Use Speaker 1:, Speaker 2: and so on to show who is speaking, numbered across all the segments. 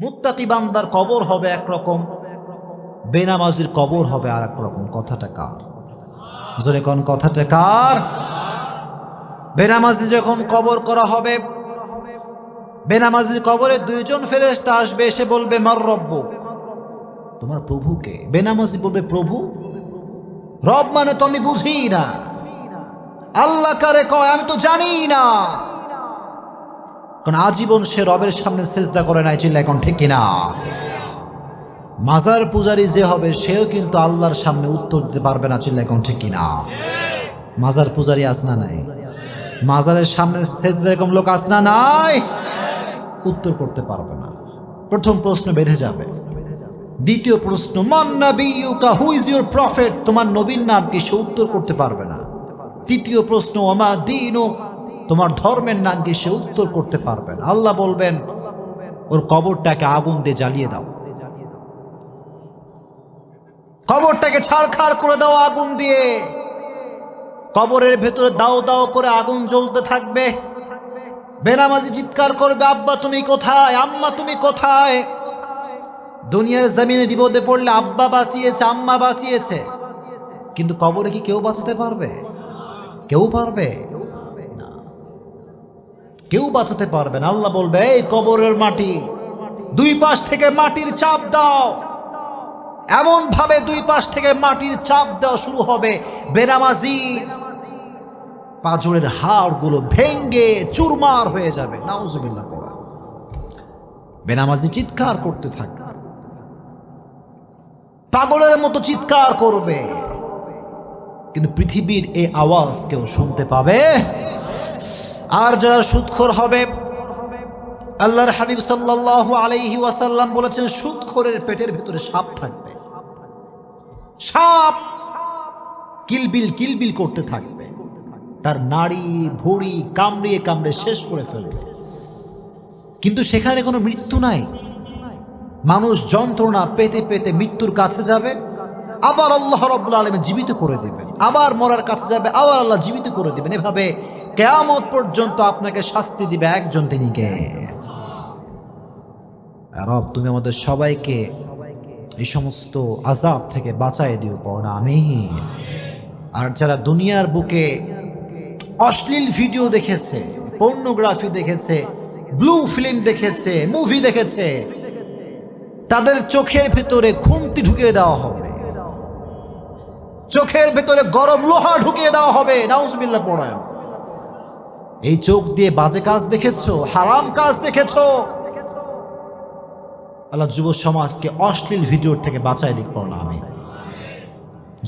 Speaker 1: মুত্তাকি বান্দার কবর হবে একরকম, বেনামাজির কবর হবে আর এক রকম। কথাটা কার? জোরে কোন কথাটা কার? বেনামাজি যখন কবর করা হবে, বেনামাজির কবরে দুইজন ফেরেশতা আসবে, এসে বলবে মার রব্বুক, তোমার প্রভুকে। বেনামাজি বলবে প্রভু? রব মানে তো আমি বুঝি না, আল্লাহ কারে কয় আমি তো জানি না, কারণ আজীবন সে রবের সামনে সিজদা করে নাই। চিল্লা এখন ঠিক কিনা? মাজার পূজারী যে হবে সেও কিন্তু আল্লাহর সামনে উত্তর দিতে পারবে না। চিল্লা এখন ঠিক কিনা? মাজার পূজারী আছে না নাই? মাজারের সামনে সিজদা এরকম লোক আছে না নাই? উত্তর করতে পারবে না। প্রথম প্রশ্ন বেঁধে যাবে। দ্বিতীয় প্রশ্ন মান নাবিয়ুকা, হু ইজ ইউর প্রফেট, তোমার নবীর নাম কি? সে উত্তর করতে পারবে না। তৃতীয় প্রশ্ন ওমা দীনুক, তোমার ধর্মের নাম কি? সে উত্তর করতে পারবে না। আল্লাহ বলবেন ওর কবরটাকে আগুন দিয়ে জ্বালিয়ে দাও, কবরটাকে ছারখার করে দাও আগুন দিয়ে। কবরের ভেতরে দাও দাও করে আগুন জ্বলতে থাকবে। বেনামাজি চিৎকার করবে আব্বা তুমি কোথায়, আম্মা তুমি কোথায়? দুনিয়ার জমিনে বিপদে পড়লে আব্বা বাঁচিয়েছে, আম্মা বাঁচিয়েছে, কিন্তু কবরে কি কেউ বাঁচাতে পারবে? কেউ পারবে না, কেউ বাঁচাতে পারবে না। আল্লাহ বলবে এই কবরের মাটি, দুই পাশ থেকে মাটির চাপ দাও। এমন ভাবে দুই পাশ থেকে মাটির চাপ দেওয়া শুরু হবে, বেনামাজি পাঁজরের হাড়গুলো ভেঙ্গে চুরমার হয়ে যাবে। নাউজুবিল্লাহ। বেনামাজি চিৎকার করতে থাকবে, পাগলের মতো চিৎকার করবে, কিন্তু পৃথিবীর এই আওয়াজ কেউ শুনতে পাবে। আর যারা সুদখোর হবে, আল্লাহর হাবিব সাল্লাল্লাহু আলাইহি ওয়াসাল্লাম বলেছেন সুদখোরের পেটের ভিতরে সাপ থাকবে। সাপ কিলবিল কিলবিল করতে থাকবে, তার নাড়ি ভুঁড়ি কামড়িয়ে কামড়ে শেষ করে ফেলবে, কিন্তু সেখানে কোনো মৃত্যু নাই। মানুষ যন্ত্রণা পেতে পেতে মৃত্যুর কাছে যাবে, আবার আল্লাহ রাব্বুল আলামিন জীবিত করে দেবেন, আবার মরার কাছে যাবে, আবার আল্লাহ জীবিত করে দেবেন। এভাবে কিয়ামত পর্যন্ত আপনাকে শাস্তি দিবে একজন, তিনি কে? রব তুমি আমাদের সবাইকে এই সমস্ত আযাব থেকে বাঁচায় দিও, পড় আমিন। আর যারা দুনিয়ার বুকে অশ্লীল ভিডিও দেখেছে, পর্নোগ্রাফি দেখেছে, ব্লু ফিল্ম দেখেছে, মুভি দেখেছে, তাদের চোখের ভেতরে খুন্তি ঢুকিয়ে দেওয়া হবে, চোখের ভেতরে গরম লোহা ঢুকিয়ে দেওয়া হবে। নাউজুবিল্লাহ পড়েন। এই চোখ দিয়ে বাজে কাজ দেখেছো, হারাম কাজ দেখেছো, আল্লাহ যুব সমাজকে অশ্লীল ভিডিওর থেকে বাঁচায় দিক, পড়না আমি।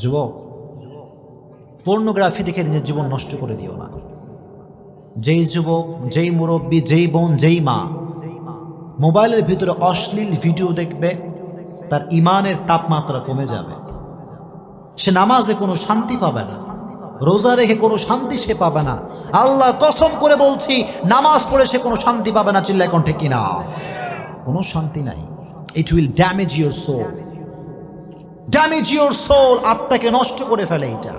Speaker 1: যুবক, পর্নোগ্রাফি দেখে নিজের জীবন নষ্ট করে দিও না। যেই যুবক, যেই মুরব্বী, যেই বোন, যেই মা মোবাইলের ভিতরে অশ্লীল ভিডিও দেখবে, তার ইমানের তাপমাত্রা কমে যাবে। সে নামাজে কোনো শান্তি পাবে না, রোজা রেখে কোনো শান্তি সে পাবে না। আল্লাহর কসম করে বলছি, নামাজ পড়ে সে কোনো শান্তি পাবে না। চিল্লায় কোন ঠিক কিনা? কোনো শান্তি নাই। It will damage your soul, damage your soul. আত্মাকে নষ্ট করে ফেলে এটা।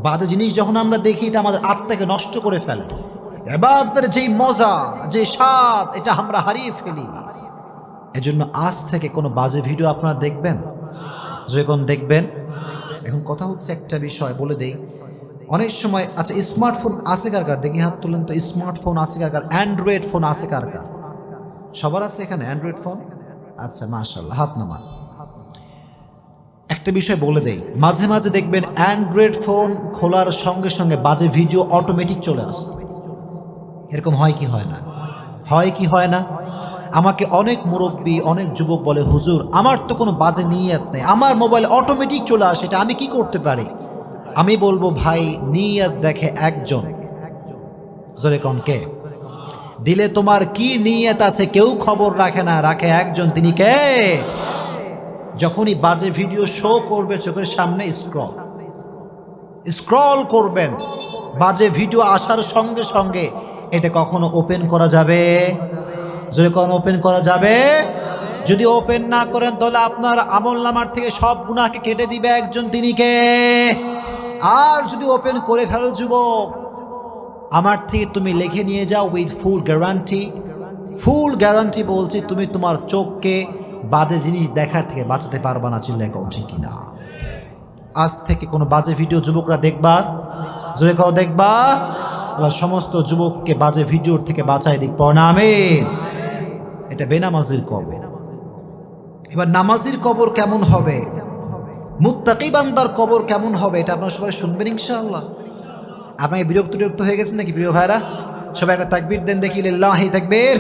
Speaker 1: বাজে জিনিস যখন আমরা দেখি, এটা আমাদের আত্মাকে নষ্ট করে ফেলে। ইবাদতের যেই মজা, যে স্বাদ, এটা আমরা হারিয়ে ফেলি। এজন্য আজ থেকে কোনো বাজে ভিডিও আপনারা দেখবেন, যখন দেখবেন। এখন কথা হচ্ছে একটা বিষয় বলে দেই, অনেক সময় আচ্ছা স্মার্টফোন আছে কার কার? দেখি হাত তুলেন তো। স্মার্টফোন আছে কার কার? অ্যান্ড্রয়েড ফোন আছে কার কার? সবার আছে এখানে অ্যান্ড্রয়েড ফোন? আচ্ছা মাশাআল্লাহ, হাত নামান। একটা বিষয় বলে দেই, মাঝে মাঝে দেখবেন অ্যান্ড্রয়েড ফোন খোলার সঙ্গে সঙ্গে বাজে ভিডিও অটোমেটিক চলে আসে। এরকম হয় কি হয় না? হয় কি হয় না? আমাকে অনেক মুরব্বী, অনেক যুবক বলে হুজুর আমার তো কোনো বাজে নিয়ত নেই, আমার মোবাইল অটোমেটিক চলে আসে, এটা আমি কি করতে পারি? আমি বলবো ভাই, নিয়ত দেখে একজন, জোরে কোন কে? দিলে তোমার কি নিয়ত আছে কেউ খবর রাখে না, রাখে একজন, তিনি কে? যখনই বাজে ভিডিও শো করবে চোখের সামনে, স্ক্রল করবেন, বাজে ভিডিও আসার সঙ্গে সঙ্গে এটা কখনো ওপেন করা যাবে? যদি কখনো ওপেন করা যাবে? যদি ওপেন না করেন তাহলে আপনার আমলনামার থেকে সব গুনাহকে কেটে দিবে একজন, তিনি কে? আর যদি ওপেন করে ফেলো যুবক, আমার থেকে তুমি লিখে নিয়ে যাও with full guarantee, full guarantee বলছি, তুমি তোমার চোখকে বাজে জিনিস দেখার থেকে বাঁচাতে পারবা না। চিল্লায় কও ঠিক কিনা? আজ থেকে কোনো বাজে ভিডিও যুবকরা দেখবা, জোরে কও দেখবা। আল্লাহ সমস্ত যুবককে বাজে ভিডিওর থেকে বাঁচাই দিক, পড় না আমিন। এটা বেনামাজির কবর। এবার নামাজির কবর কেমন হবে, মুত্তাকি বান্দার কবর কেমন হবে, এটা আপনারা সবাই শুনবেন ইনশাআল্লাহ। আপনাকে বিরক্ত হয়ে গেছেন নাকি প্রিয় ভাইরা? সবাই একটা তাকবীর দেন দেখি, লিল্লাহি তাকবীর।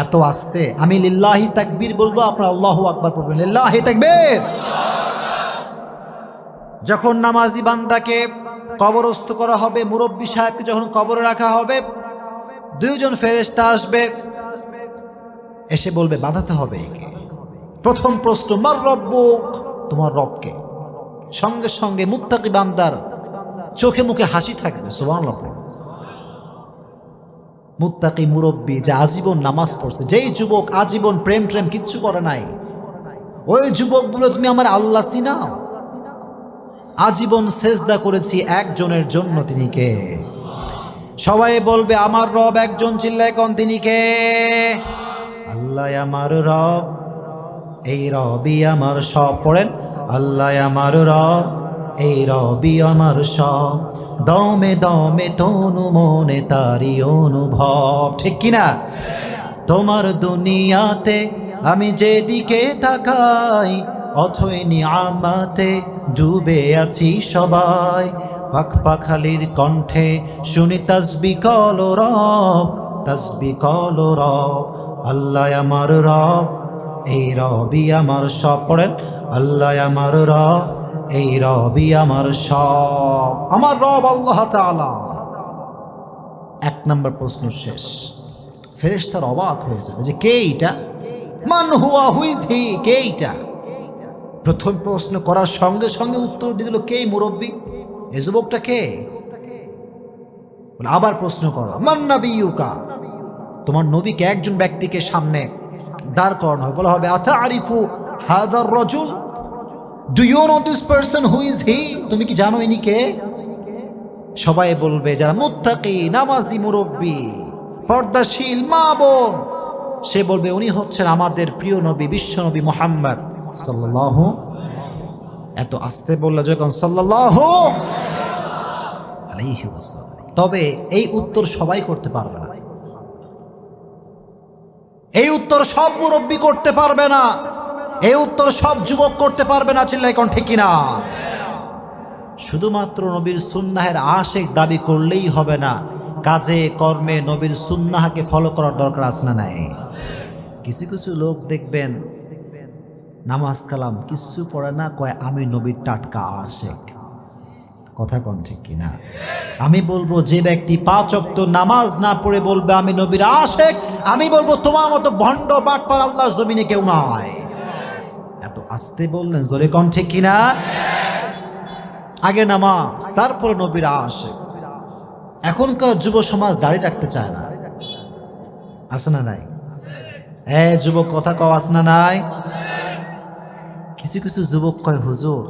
Speaker 1: এত আস্তে আমি লিল্লাহি তাকবীর বলবো, আপনারা আল্লাহু আকবার পড়বেন, লিল্লাহি তাকবীর। যখন নামাজি বান্দাকে কবরস্থ করা হবে, মুরব্বী সাহেবকে যখন কবরে রাখা হবে, দুইজন ফেরেশতা আসবে, এসে বলবে বাঁধাতে হবে একে। প্রথম প্রশ্ন, মার রব্বুক, তোমার রবকে। সঙ্গে সঙ্গে মুত্তাকি বান্দার চোখে মুখে হাসি থাকবে, সুবহানাল্লাহ। মুত্তাকি মুরব্বী যে আজীবন নামাজ পড়ছে, যেই যুবক আজীবন প্রেম কিচ্ছু করে নাই, ওই যুবক বলে তুমি আমার আল্লাহ চিনাও? আজীবন সেজদা করেছি একজনের জন্য, তিনি কে? সবাই বলবে আমার রব একজন, চিল্লায় কোন তিনি কে? আল্লাহ আমার রব, এই রবই আমার সব। পড়েন, আল্লাহ আমার রব, এই রবি আমার সব। দমে দমে তনু মনে তারি অনুভব, ঠিক কিনা? তোমার দুনিয়াতে আমি যেদিকে তাকাই, অথই নিয়ামতে ডুবে আছি সবাই। পাখ পাখালির কণ্ঠে শুনি তাসবিহ কলো রব, তাসবিহ কলো রব। আল্লাহ আমার রব, এই রবি আমার সব। পড়েন, আল্লাহ আমার রব, এই রবি আমার সব। আমার রব আল্লাহ তাআলা। এক নম্বর প্রশ্ন শেষ। ফেরেশতারা অবাক হয়ে যাবে যে কে এটা, মান হুয়া, হু ইজ হি, কে এটা? প্রথম প্রশ্ন করার সঙ্গে সঙ্গে উত্তর দিয়ে দিল কে মুরব্বী, এই যুবকটা কে? আবার প্রশ্ন করো, মান নাবিয়ুকা, তোমার নবীকে। একজন ব্যক্তিকে সামনে দাঁড় করানো হবে, বলা হবে আতারিফু হাযার রাজুল, do you know this person, who is he? তুমি কি জানো ইনি কে? সবাই বলবে, যারা মুত্তাকি, নামাজি, মুরব্বী, পর্দাশীল মা বোন, সে বলবে উনি হচ্ছেন আমাদের প্রিয় নবী, বিশ্ব নবী মুহাম্মদ সাল্লাল্লাহু। এত আস্তে বলল যখন সাল্লাল্লাহু আলাইহি ওয়াসাল্লাম। তবে এই উত্তর সবাই করতে পারবে না, এই উত্তর সব মুরব্বী করতে পারবে না, এই উত্তর সব যুবক করতে পারবে না। চিল্লাই কোন ঠিক কিনা? শুধুমাত্র নবীর সুন্নাহের আশিক দাবি করলেই হবে না, কাজে কর্মে নবীর সুন্নাহকে ফলো করার দরকার আছে না নাই? কিছু কিছু লোক দেখবেন নামাজ কালাম কিছু পড়ে না, কয় আমি নবীর টাটকা আশিক। কথা কোন ঠিক কিনা? আমি বলবো যে ব্যক্তি 5 ওয়াক্ত নামাজ না পড়ে বলবে আমি নবীর আশিক, আমি বলবো তোমার মতো ভণ্ড বাটপার আল্লাহর জমিনে কেউ নয়। এত আস্তে বললেন, জোরে কোন ঠিক কিনা? আগে নামাজ, তারপরে নবীর আশিক। এখনকার যুব সমাজ দাড়ি রাখতে চায় না, আছে না নাই? যুবক কথা কও, আছে না নাই? কিছু কিছু যুবক কয় হুজুর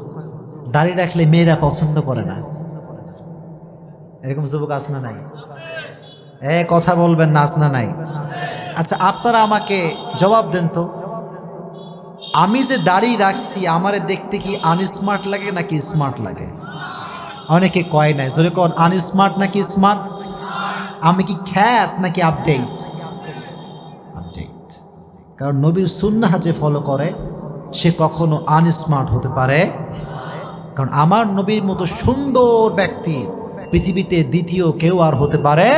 Speaker 1: দাড়ি রাখলে মেয়েরা পছন্দ করে না, এরকম যুবক আছে না নাই? কথা বলবেন না, আছে না নাই? আচ্ছা আপনারা আমাকে জবাব দেন তো, আমি যে দাড়ি রাখছি আমারে দেখতে কি আনস্মার্ট লাগে নাকি স্মার্ট লাগে? অনেকে কয় নাই, জোরে কোন, আনস্মার্ট নাকি স্মার্ট? আমি কি খ্যাত নাকি আপডেট? আপডেট। কারণ নবীর সুন্নাহ যে ফলো করে সে কখনো আনস্মার্ট হতে পারে, কারণ আমার নবীর মতো সুন্দর ব্যক্তি পৃথিবীতে দ্বিতীয় কেউ আর হতে পারে।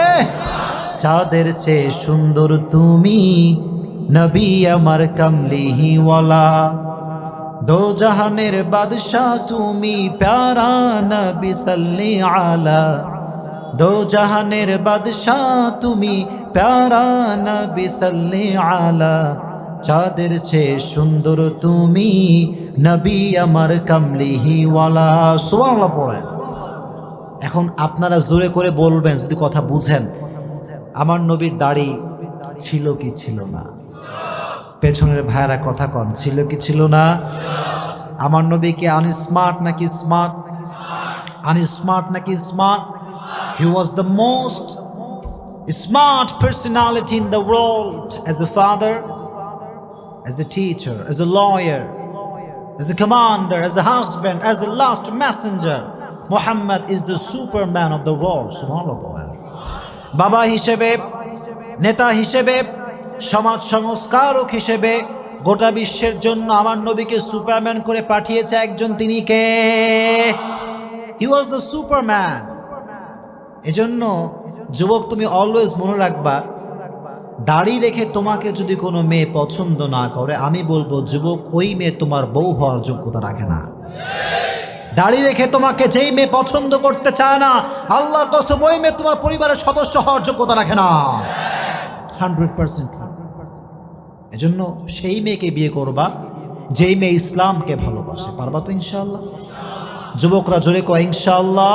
Speaker 1: চাঁদের চেয়ে সুন্দর তুমি, নবী আমার কামলিহি ওয়ালা, দো জাহানের বাদশাহ তুমি, প্যারা নবী সাল্লি আলা, দো জাহানের বাদশাহ তুমি, প্যারা নবী সাল্লি আলা, চাঁদের চেয়ে সুন্দর তুমি, নবী আমার কামলিহি ওয়ালা। সুবহানাল্লাহ পড়েন। এখন আপনারা জোরে করে বলবেন যদি কথা বুঝেন, আমার নবীর দাড়ি ছিল কি ছিল না? পেছনের ভাইরা কথা কন, ছিল কি ছিল না? আমার নবী কি আনস্মার্ট নাকি স্মার্ট? আনস্মার্ট নাকি smart? He was the most smart personality in the world, as a father, as a teacher, as a lawyer, as a commander, as a husband, as a last messenger. Muhammad is the superman of the world. Subhanallah. বাবা হিসেবে, নেতা হিসেবে, সমাজ সংস্কারক হিসেবে গোটা বিশ্বের জন্য আমার নবীকে সুপারম্যান করে পাঠিয়েছে একজন, তিনি কে? হি ওয়াজ দ্য সুপারম্যান। এজন্য যুবক, তুমি অলওয়েজ মনে রাখবা, দাড়ি রেখে তোমাকে যদি কোনো মেয়ে পছন্দ না করে, আমি বলবো যুবক, ওই মেয়ে তোমার বউ হওয়ার যোগ্যতা রাখে না। দাড়ি রেখে তোমাকে যেই মেয়ে পছন্দ করতে চায় না, আল্লাহর কসম ওই মেয়ে তোমার পরিবারের সদস্য হওয়ার যোগ্যতা রাখে না। 100%। এজন্য সেই মেয়েকে বিয়ে করবা যেই মেয়ে ইসলামকে ভালোবাসে। পারবা তো ইনশাআল্লাহ? যুবকরা জোরে কয় ইনশাআল্লাহ।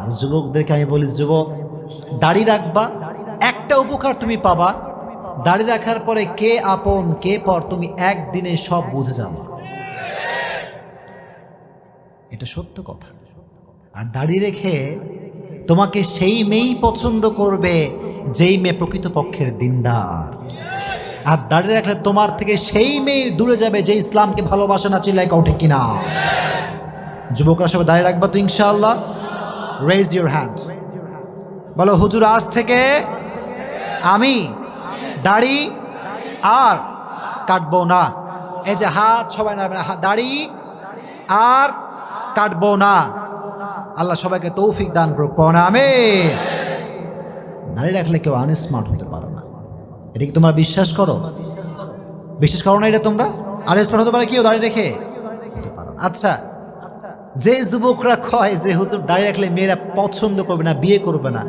Speaker 1: আর যুবকদেরকে আমি বলি, যুবক, দাড়ি রাখবা, একটা উপকার তুমি পাবা, দাড়ি রাখার পরে কে আপন কে পর তুমি একদিনে সব বুঝে যাবে। এটা সত্য কথা। আর দাড়ি রেখে তোমাকে সেই মেয়েই পছন্দ করবে যেই মেয়ে প্রকৃতপক্ষের দিনদার। আর দাড়ি রাখলে তোমার থেকে সেই মেয়ে দূরে যাবে যে ইসলামকে ভালোবাসে না। চিল্লাই কাউ ঠিক কিনা? যুবকরা সবাই দাড়ি রাখবা তো ইনশাআল্লাহ? রেজ ইউর হ্যান্ড, বলো হুজুর আজ থেকে আমি দাড়ি আর কাটবো না। এই যে হাত সবাই নাড়বেন, দাড়ি আর কাটবো না। আল্লাহ সবাইকে তৌফিক দান করুক, পড়া আমিন। দাড়ি রাখলে কেউ আনস্মার্ট হতে পারে না, এটা কি তোমরা বিশ্বাস করো? বিশ্বাস করো না এটা তোমরা? আনস্মার্ট হতে পারে কেউ দাড়ি রেখে? হতে পারো। আচ্ছা, যে যুবকরা কয় যে হুজুর দাড়ি রাখলে মেয়েরা পছন্দ করবে না, বিয়ে করবে না,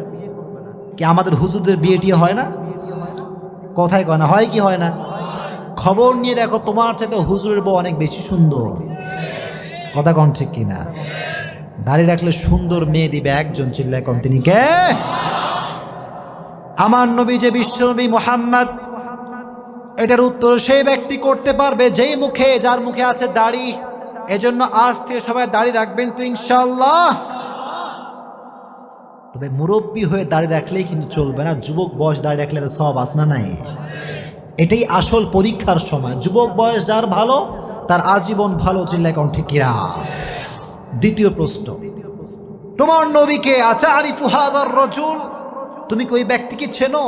Speaker 1: কি আমাদের হুজুরদের বিয়েটি হয় না? কথায় কয় না, হয় কি হয় না? খবর নিয়ে দেখো, তোমার চাইতে হুজুরের বউ অনেক বেশি সুন্দর। কথা কন ঠিক কিনা? দাড়ি রাখলে সুন্দর মেয়ে দিবে একজন, চিল্লায় কন তিনি কে? আমার নবী যে বিশ্বনবী মুহাম্মদ। এটার উত্তর সেই ব্যক্তি করতে পারবে যেই মুখে, যার মুখে আছে দাড়ি। এজন্য আজ থেকে সবাই দাড়ি রাখবেন তো ইনশাআল্লাহ। তবে মুরব্বী হয়ে দাড়ি রাখলেই কিন্তু চলবে না, যুবক বয়স দাড়ি রাখলে সব আছে না নাই? এটাই আসল পরীক্ষার সময়। যুবক বয়স যার ভালো, তার আজীবন ভালো। চিল্লায় কোন ঠিক কিনা? দ্বিতীয় প্রশ্ন, তোমার নবীকে আতারিফু হাযার রাজুল, তুমি কি ওই ব্যক্তিকে চেনো?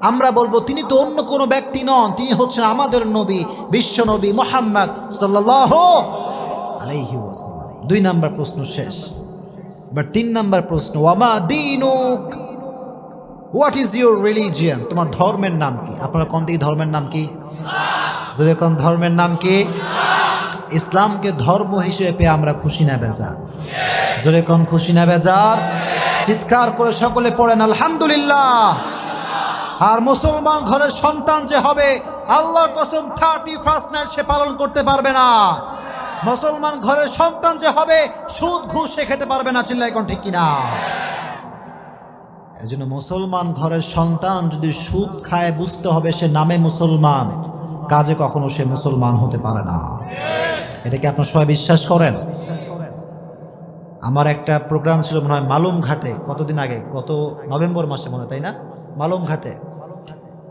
Speaker 1: আমরা বলবো তিনি তো অন্য কোনো ব্যক্তি নন, তিনি হচ্ছেন আমাদের নবী, বিশ্ব নবী মুহাম্মদ সাল্লাল্লাহু আলাইহি ওয়াসাল্লাম। 2 নাম্বার প্রশ্ন শেষ। বাট 3 নাম্বার প্রশ্ন, ওয়ামা দীনুক, হোয়াট ইজ ইউর রিলিজিয়ন? তোমার ধর্মের নাম কি? আপনারা কোন দিকে ধর্মের নাম কি? জোরে কোন ধর্মের নাম কি? ইসলামকে ধর্ম হিসেবে পেয়ে আমরা খুশি না বেজার? জোরে কোন খুশি না বেজার? চিৎকার করে সকলে পড়েন আলহামদুলিল্লাহ। আর মুসলমান ঘরের সন্তান যে হবে, আল্লাহর কসম 31st নাইট সে পালন করতে পারবে না। মুসলমান ঘরের সন্তান যে হবে, সুদ ঘুষ সে খেতে পারবে না। চিল্লাই কোন ঠিক কিনা? এজন্য মুসলমান ঘরের সন্তান যদি সুদ খায়, বুঝতে হবে সে নামে মুসলমান, কাজে কখনো সে মুসলমান হতে পারে না। এটা কি আপনারা সবাই বিশ্বাস করেন? আমার একটা প্রোগ্রাম ছিল মনে হয় মালুম ঘাটে, কতদিন আগে, গত নভেম্বর মাসে মনে, তাই না? মালুম ঘাটে।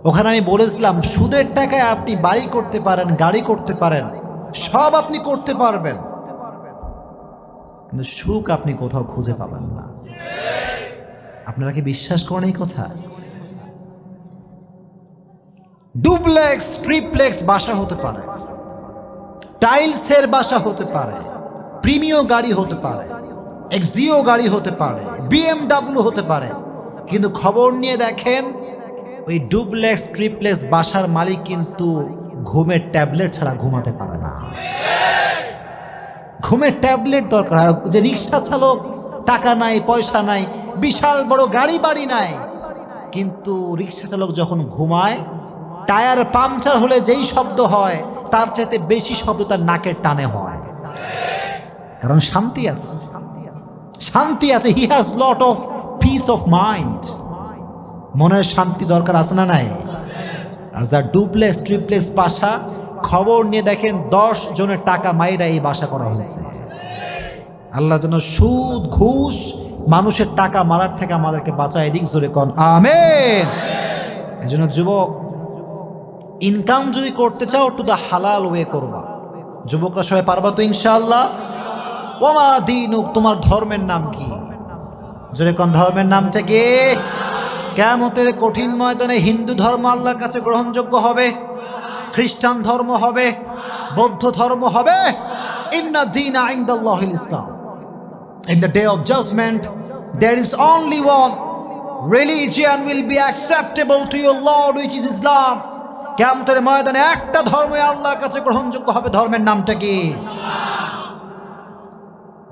Speaker 1: ওখানে আমি বলেছিলাম, সুদের টাকায় আপনি বাড়ি করতে পারেন, গাড়ি করতে পারেন, সব আপনি করতে পারবেন, কিন্তু সুখ আপনি কোথাও খুঁজে পাবেন না। আপনারা কি বিশ্বাস করেন এই কথা? ডুপ্লেক্স, ট্রিপ্লেক্স বাসা হতে পারে, টাইলসের বাসা হতে পারে, প্রিমিয়াম গাড়ি হতে পারে, এক্সিও গাড়ি হতে পারে, BMW হতে পারে, কিন্তু খবর নিয়ে দেখেন ওই ডুপ্লেক্স ট্রিপ্লেক্স বাসার মালিক কিন্তু ঘুমের ট্যাবলেট ছাড়া ঘুমাতে পারে না। ঘুমের ট্যাবলেট দরকার। যে রিক্সা চালক, টাকা নাই, পয়সা নাই, বিশাল বড় গাড়ি বাড়ি নাই, কিন্তু রিক্সা চালক যখন ঘুমায়, টায়ার পাংচার হলে যেই শব্দ হয় তার চাইতে বেশি শব্দ তার নাকের টানে হয়, কারণ শান্তি আছে, শান্তি আছে। He has lot of piece of mind. মনের শান্তি দরকার আছে না নাই? আর যার ডুপ্লেক্স ট্রিপ্লেক্স বাসা, খবর নিয়ে দেখেন 10 জনের টাকা মাইরা এই বাসা করা হয়েছে। আল্লাহ যেন সুদ ঘুষ মানুষের টাকা মারার থেকে আমাদেরকে বাঁচায় দিক, জোরে কোন আমিন। এজন্য যুবক, ইনকাম যদি করতে চাও টু দা হালাল ওয়ে করবা। যুবকরা সবাই পারবা তো ইনশাআল্লাহ? ওমা দীনুক, তোমার ধর্মের নাম কি? জোরে কোন ধর্মের নামটা কি? কিয়ামতের কঠিন ময়দানে হিন্দু ধর্ম আল্লাহর কাছে গ্রহণযোগ্য হবে, খ্রিস্টান ধর্ম হবে, বৌদ্ধ ধর্ম হবে। ইন্না দীনা ইনদাল্লাহিল ইসলাম। In the day of judgment, there is only one religion will be acceptable to your Lord, which is Islam. কিয়ামতের ময়দানে একটা ধর্ম আল্লাহর কাছে গ্রহণযোগ্য হবে, ধর্মের নামটা কি?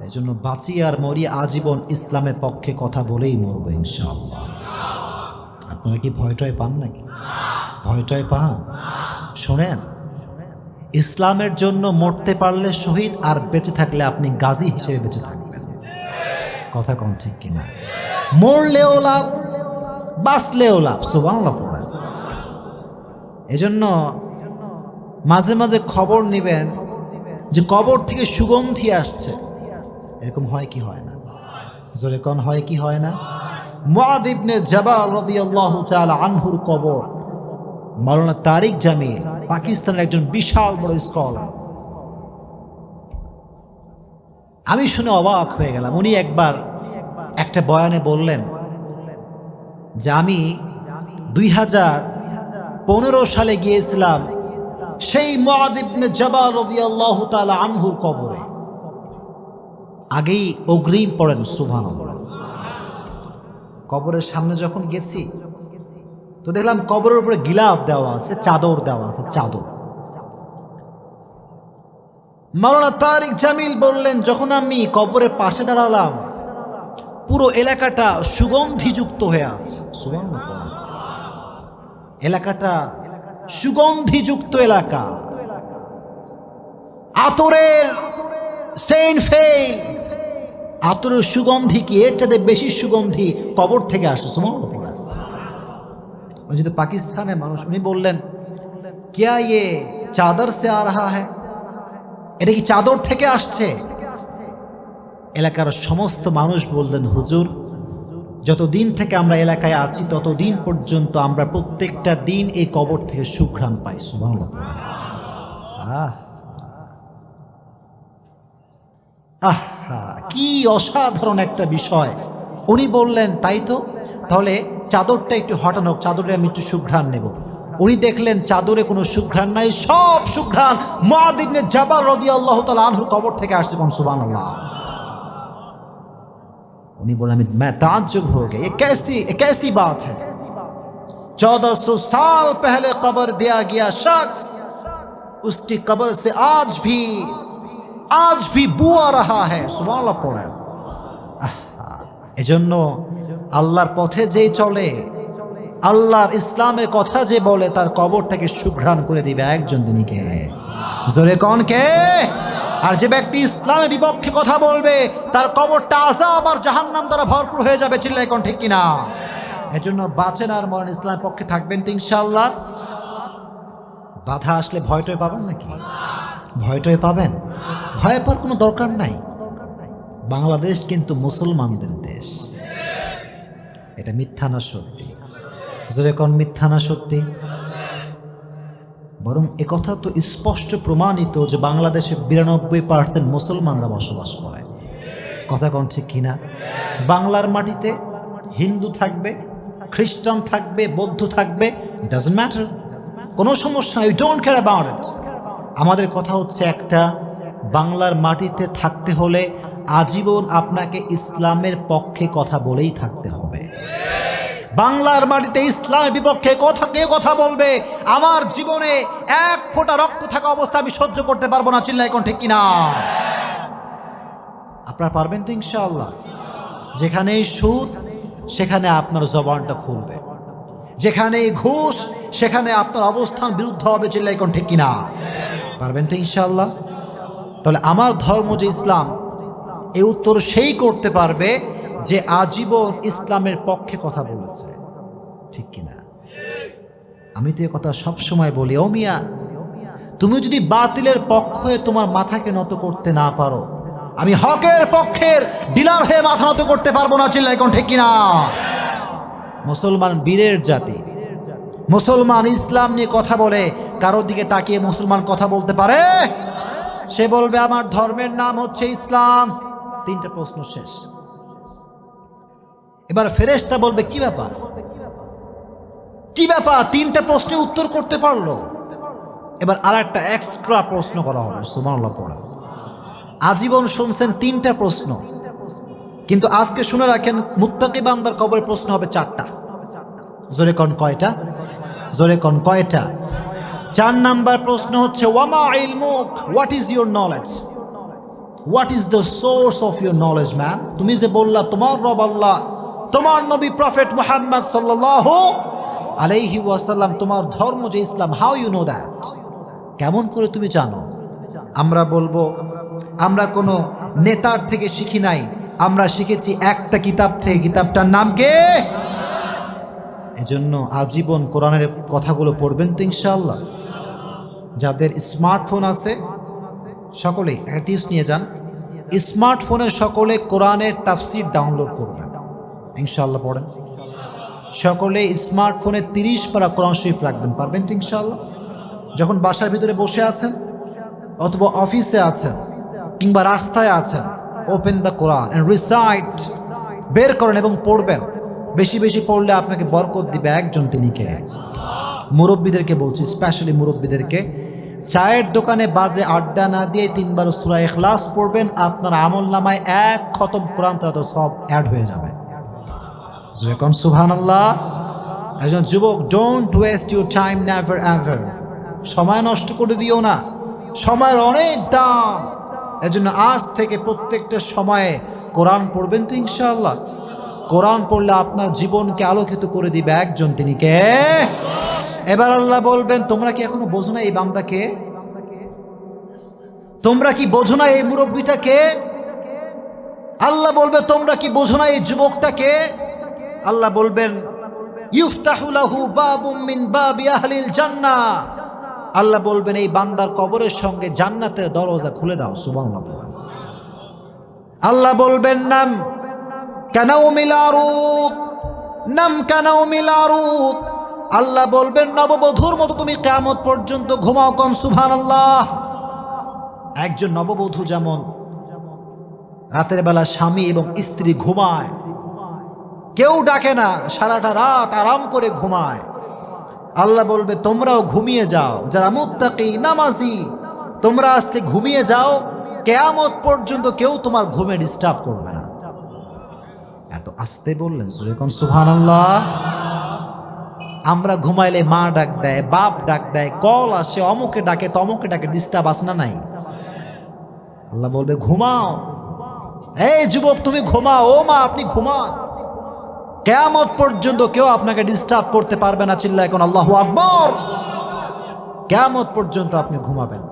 Speaker 1: এই জন্য বাঁচি আর মরি আজীবন ইসলামের পক্ষে কথা বলেই মরবো ইনশাআল্লাহ। আপনারা কি ভয়টয় পান নাকি? ভয়টয় পান? শোনেন, ইসলামের জন্য মরতে পারলে শহীদ, আর বেঁচে থাকলে আপনি গাজী হিসেবে বেঁচে থাকবেন। কথা কোন ঠিক কিনা? মরলেও লাভ, বাঁচলেও লাভ। সুবহানাল্লাহ পড়েন। এজন্য মাঝে মাঝে খবর নেবেন যে কবর থেকে সুগন্ধি আসছে, এরকম হয় কি হয় না? জোরে কোন হয় কি হয় না? মুআয ইবনে জাবাল রাদিয়াল্লাহু তাআলা আনহুর কবর, মাওলানা তারিক জামিল পাকিস্তানের একজন বিশাল বড় স্কলার। আমি শুনে অবাক হয়ে গেলাম। উনি একবার একটা বয়ানে বললেন যে আমি 2015 সালে গিয়েছিলাম সেই মুআয ইবনে জাবাল রাদিয়াল্লাহু তাআলা আনহুর কবরে। আগেই অগ্রিম পড়েন সুবহানাল্লাহ। কবরের সামনে যখন গেছি তো দেখলাম কবরের উপরে গিলাফ দেওয়া আছে, চাদর দেওয়া আছে, চাদর। মাওলানা তারিক জামিল বললেন, যখন আমি কবরের পাশে দাঁড়ালাম পুরো এলাকাটা সুগন্ধিযুক্ত হয়ে আছে। সুবহানাল্লাহ। এলাকাটা সুগন্ধিযুক্ত এলাকা, আতরের সেন্ট ফেল, আতরের সুগন্ধি কি এর চাইতে বেশি সুগন্ধি কবর থেকে আসে। সুবহানাল্লাহ। যেহেতু পাকিস্তানের মানুষ, উনি বললেন क्या ये চাদর সে আ রহা হ্যায়, এটা কি চাদর থেকে আসছে? এলাকার সমস্ত মানুষ বললেন, হুজুর যতদিন থেকে আমরা এলাকায় আছি ততদিন পর্যন্ত আমরা প্রত্যেকটা দিন এই কবর থেকে সুঘ্রাণ পাই। সুবহানাল্লাহ। আহা, কি অসাধারণ একটা বিষয়। উনি বললেন, তাই তো, তাহলে চাদরটা একটু হটানো, চাদরে আমি একটু সুঘ্রাণ নেব। উনি দেখলেন চাদরে কোনো সুঘ্রাণ নাই, সব সুঘ্রাণ মুআয ইবনে জাবাল রাদিয়াল্লাহু তাআলা আনহুর কবর থেকে আসছে। কোন সুবহানাল্লাহ। उन्हीं बोला मैं ताज्जुब हो गया, ये कैसी बात है। 1400 साल पहले कब्र दिया गया शख्स, उसकी कब्र से आज भी बू आ रहा है। सुबहानाल्लाह पढ़े। এজন্য আল্লাহর পথে যে চলে, আল্লাহর ইসলামের কথা যে বলে, তার কবরটাকে সুঘ্রাণ করে দিবে একজন, তিনি কে? জোরে কোন কে? আর যে ব্যক্তি ইসলামের বিপক্ষে কথা বলবে তার কবরটা আযাব আর জাহান্নাম দ্বারা ভরপুর হয়ে যাবে। চিল্লাই কোন ঠিক কিনা? এজন্য বাঁচেন আর মরেন ইসলামের পক্ষে থাকবেন তো ইনশাআল্লাহ। বাধা আসলে ভয়টয় পাবেন নাকি? ভয়টয় পাবেন? ভয় পাওয়ার কোনো দরকার নাই। বাংলাদেশ কিন্তু মুসলমানদের দেশ। এটা মিথ্যা না সত্যি? জোরে কোন মিথ্যা না সত্যি? বরং একথা তো স্পষ্ট প্রমাণিত যে বাংলাদেশে 92% মুসলমানরা বসবাস করে। কথা কোন ঠিক কিনা? বাংলার মাটিতে হিন্দু থাকবে, খ্রিস্টান থাকবে, বৌদ্ধ থাকবে, ডাজন্ট ম্যাটার, কোনো সমস্যা নেই, ডোন্ট কেয়ার অ্যাবাউট ইট। আমাদের কথা হচ্ছে একটা, বাংলার মাটিতে থাকতে হলে আজীবন আপনাকে ইসলামের পক্ষে কথা বলেই থাকতে হবে। বাংলার মাটিতে ইসলামের বিপক্ষে কে কথা বলবে, আমার জীবনে এক ফোঁটা রক্ত থাকা অবস্থা আমি সহ্য করতে পারবো না। চিল্লাই কোন ঠিক কিনা? আপনারা পারবেন তো ইনশাআল্লাহ? যেখানে সুদ সেখানে আপনার জবানটা খুলবে, যেখানে ঘুষ সেখানে আপনার অবস্থান বিরুদ্ধ হবে। চিল্লাই কোন ঠিক কিনা? পারবেন তো ইনশাআল্লাহ? তাহলে আমার ধর্ম যে ইসলাম, এই উত্তর সেই করতে পারবে যে আজীবন ইসলামের পক্ষে কথা বলেছে। ঠিক কিনা? আমি তো এ কথা সবসময় বলি, ও মিয়া, তুমি যদি বাতিলের পক্ষ হয়ে তোমার মাথাকে নত করতে না পারো, আমি হকের পক্ষের ডিলার হয়ে মাথা নত করতে পারবো না, চিল্লাই কোন ঠিক কিনা? মুসলমান বীরের জাতি, মুসলমান ইসলাম নিয়ে কথা বলে, কারোর দিকে তাকিয়ে মুসলমান কথা বলতে পারে? সে বলবে আমার ধর্মের নাম হচ্ছে ইসলাম। তিনটা প্রশ্ন শেষ। এবার ফেরেশতা বলবে কি ব্যাপার, কি ব্যাপার, তিনটা প্রশ্নে উত্তর করতে পারলো। এবার আর একটা এক্সট্রা প্রশ্ন করা হবে, সুবহানাল্লাহ পড়ে। আজীবন শুনছেন তিনটা প্রশ্ন, কিন্তু আজকে শুনে রাখেন মুত্তাকি বান্দার কবরে প্রশ্ন হবে চারটা। জোরে কোন কয়টা? জোরে কোন কয়টা? 4 নাম্বার প্রশ্ন হচ্ছে ওয়ামা ইলমুক, what is your knowledge, what is the source of your knowledge man. তুমি যে বললা তোমার রব আল্লাহ, তোমার নবী প্রফেট মুহাম্মদ সাল্লাল্লাহু আলাইহি ওয়াসাল্লাম, তোমার ধর্ম যে ইসলাম, হাউ ইউ নো দ্যাট, কেমন করে তুমি জানো? আমরা বলবো আমরা কোনো নেতার থেকে শিখি নাই, আমরা শিখেছি একটা কিতাব থেকে, কিতাবটার নাম কি? এজন্য আজীবন কোরআনের কথাগুলো পড়বেন তো ইনশাআল্লাহ। যাদের স্মার্টফোন আছে সকলে একটা টিপস নিয়ে যান, স্মার্টফোনে সকলে কোরআনের তাফসির ডাউনলোড করবেন, ইনশাআল্লাহ পড়েন। সকলে স্মার্টফোনে 30 পারা কোরআন শরীফ রাখবেন, পারবেন তো ইনশাআল্লাহ? যখন বাসার ভিতরে বসে আছেন অথবা অফিসে আছেন কিংবা রাস্তায় আছেন, open the Quran and recite, বের করেন এবং পড়বেন। বেশি বেশি পড়লে আপনাকে বরকত দিবে একজন, তিনি কে? মুরব্বীদেরকে বলছি, স্পেশালি মুরব্বীদেরকে, চায়ের দোকানে বাজে আড্ডা না দিয়ে 3 বার সূরা ইখলাস পড়বেন, আপনার আমলনামায় 1 খতম কোরআন তেলাওয়াত সব অ্যাড হয়ে যাবে। যেরকম সুবহানাল্লাহ। একজন যুবক, don't waste your time, never ever. সময় নষ্ট করে দিও না, সময়ের অনেক দাম। এজন্য আজ থেকে প্রত্যেকটা সময়ে কোরআন পড়বেন তো ইনশাআল্লাহ। কোরআন পড়লে আপনার জীবনকে আলোকিত করে দিবে একজন, তিনি কে? এবার আল্লাহ বলবেন তোমরা কি এখনো বোঝো না এই বান্দাকে? তোমরা কি বোঝো না এই মুরব্বীটাকে? আল্লাহ বলবে তোমরা কি বোঝো না এই যুবকটাকে? আল্লাহ বলবেন ইফতাহু লাহু বাবুম মিন বাবি আহলিল জান্নাহ। আল্লাহ বলবেন এই বান্দার কবরের সঙ্গে জান্নাতের দরজা খুলে দাও, সুবহানাল্লাহ। আল্লাহ বলবেন নাম কানাউমিল আরুদ, নাম কানাউমিল আরুদ। আল্লাহ বলবেন নববধূর মতো তুমি কিয়ামত পর্যন্ত ঘুমাও, কোন সুবহানাল্লাহ। একজন নববধূ যেমন রাতের বেলা স্বামী এবং স্ত্রী ঘুমায়, কেউ ডাকে না, সারাটা রাত আরাম করে ঘুমায়, আল্লাহ বলবে তোমরাও ঘুমিয়ে যাও, যারা মুত্তাকি নামাজি তোমরা আজকে ঘুমিয়ে যাও, কিয়ামত পর্যন্ত কেউ তোমার ঘুমে ডিস্টার্ব করবে না। এত আস্তে বললেন, সুবহান সুবহানাল্লাহ। আমরা ঘুমাইলে মা ডাক দেয়, বাপ ডাক দেয়, কল আসে, অমুকে ডাকে তমুকে ডাকে, ডিস্টার্ব আসে না নাই? আল্লাহ বলবে ঘুমাও, এই যুবক তুমি ঘুমাও, ও মা আপনি ঘুমান, কিয়ামত পর্যন্ত কেউ আপনাকে ডিস্টার্ব করতে পারবে না। চিল্লায় কোন আল্লাহু আকবার। কিয়ামত পর্যন্ত আপনি ঘুমাবেন।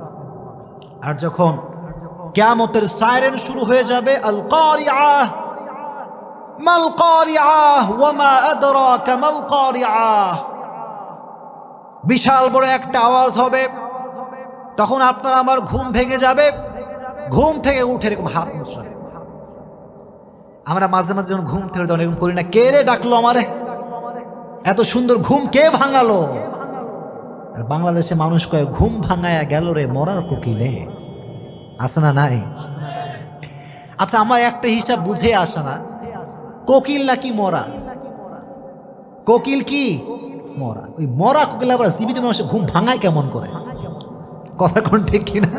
Speaker 1: আর যখন কিয়ামতের সাইরেন শুরু হয়ে যাবে, আল কারিআহ মাল কারিআহ ওয়া মা আদরাকা মাল কারিআহ, বিশাল বড় একটা আওয়াজ হবে, তখন আপনার আমার ঘুম ভেঙে যাবে। ঘুম থেকে উঠে এরকম হাত মুছড়াবে। আমরা মাঝে মাঝে যখন ঘুম থেকে তখন এরকম করি না, কে রে ডাকলো আমারে, এত সুন্দর ঘুম কে ভাঙালো? আর বাংলাদেশে মানুষ কয় ঘুম ভাঙায়া গেল রে মরার কোকিলে, আছে না নাই? আচ্ছা আমার একটা হিসাব বুঝে আসে না, কোকিল নাকি মরা? কোকিল কি মরা? ওই মরা কোকিল আবার জীবিত মানুষের ঘুম ভাঙায় কেমন করে? কথা কোন ঠিক কিনা?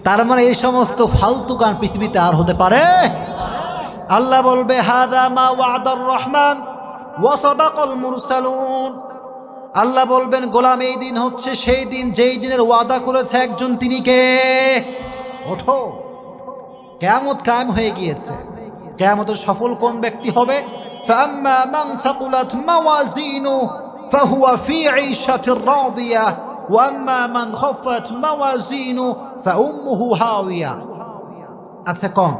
Speaker 1: তার মানে এই সমস্ত ফালতু গান পৃথিবীতে আর হতে পারে? আল্লাহ বলবে হাদা মা ওয়াদার রহমান ওয়া সাদাকাল মুরসালুন। আল্লাহ বলবেন গোলাম এই দিন হচ্ছে সেই দিন যেই দিনের ওয়াদা করেছে একজন, তিনি কে? ওঠো, কিয়ামত কায়েম হয়ে গিয়েছে। কিয়ামতের সফল কোন ব্যক্তি হবে? ফাম্মা মান সাকুলাত মাওয়াজিনু ফাহুয়া ফি ঈশাতির রাদিয়া ওয়া আম্মা মান খাফাত মাওয়াজিনু ফাউম্মুহু হাওিয়া। আচ্ছা কোন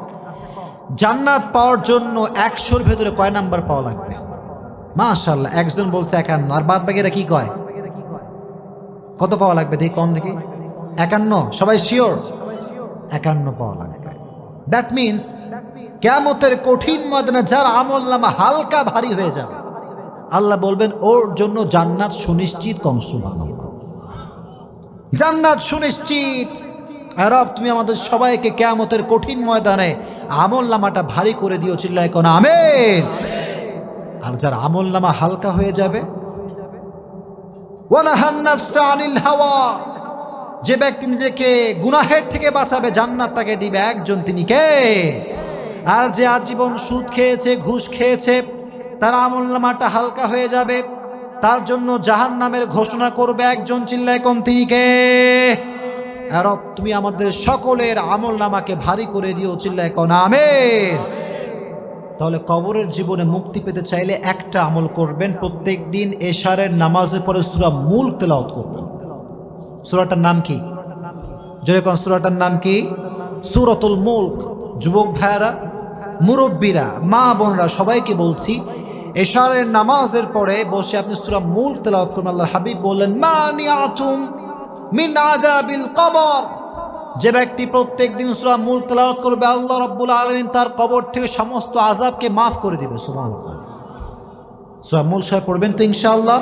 Speaker 1: জান্নাত পাওয়ার জন্য 100-র ভেতরে কয় নাম্বার পাওয়া লাগবে? মাশাআল্লাহ, একজন বলছে 51, আর বাদ বাকিরা কি কয়? কত পাওয়া লাগবে দেখি, কোন দেখি? 51? সবাই শিওর 51 পাওয়া লাগবে। দ্যাট মিনস কিয়ামতের কঠিন ময়দানে যার আমলনামা হালকা ভারী হয়ে যাবে, আল্লাহ বলবেন ওর জন্য জান্নাত সুনিশ্চিত। কম সুবহানাল্লাহ। জান্নাত সুনিশ্চিত। আর রব তুমি আমাদের সবাইকে কিয়ামতের কঠিন ময়দানে আমলনামাটা ভারী করে দিও, চিল্লায় কোন আমিন। আর যার আমলনামা হালকা হয়ে যাবে, ওয়ানাহান নাফসা আনিল হাওয়া, যে ব্যক্তি নিজেকে গুনাহের থেকে বাঁচাবে জান্নাত তাকে দিবে একজন, তিনি কে? আর যে আজীবন সুদ খেয়েছে, ঘুষ খেয়েছে, তার আমলনামাটা হালকা হয়ে যাবে, তার জন্য জাহান্নামের ঘোষণা করবে একজন, চিল্লায় কোন তিনি কে? আর রব তুমি আমাদের সকলের আমলনামাকে ভারী করে দিও, চিল্লায় কোন আমিন। তাহলে কবরের জীবনে মুক্তি পেতে চাইলে একটা আমল করবেন, প্রত্যেক দিন এশারের নামাজের পরে সূরা মুলক তেলাওয়াত করবেন। সূরাটার নাম কি? যেরকম সূরাটার নাম কি? সূরাতুল মুলক। যুবক ভাইয়েরা, মুরব্বীরা, মা বোনরা সবাইকে বলছি, এশারের নামাজের পরে বসে আপনি সূরা মুলক তেলাওয়াত করবেন। আল্লাহর হাবিব বললেন, মানিআতুম মিন আযাবিল কবর, যে ব্যক্তি প্রত্যেক দিন সূরা মুলক তেলাওয়াত করবে আল্লাহ রাব্বুল আলামিন তার কবর থেকে সমস্ত আযাবকে মাফ করে দিবে। সুবহানাল্লাহ। সূরা মুলক সবাই পড়বেন তো ইনশাআল্লাহ।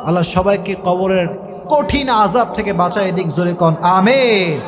Speaker 1: আল্লাহ সবাইকে কবরের কঠিন আযাব থেকে বাঁচায় দিক, জোরে কোন আমিন।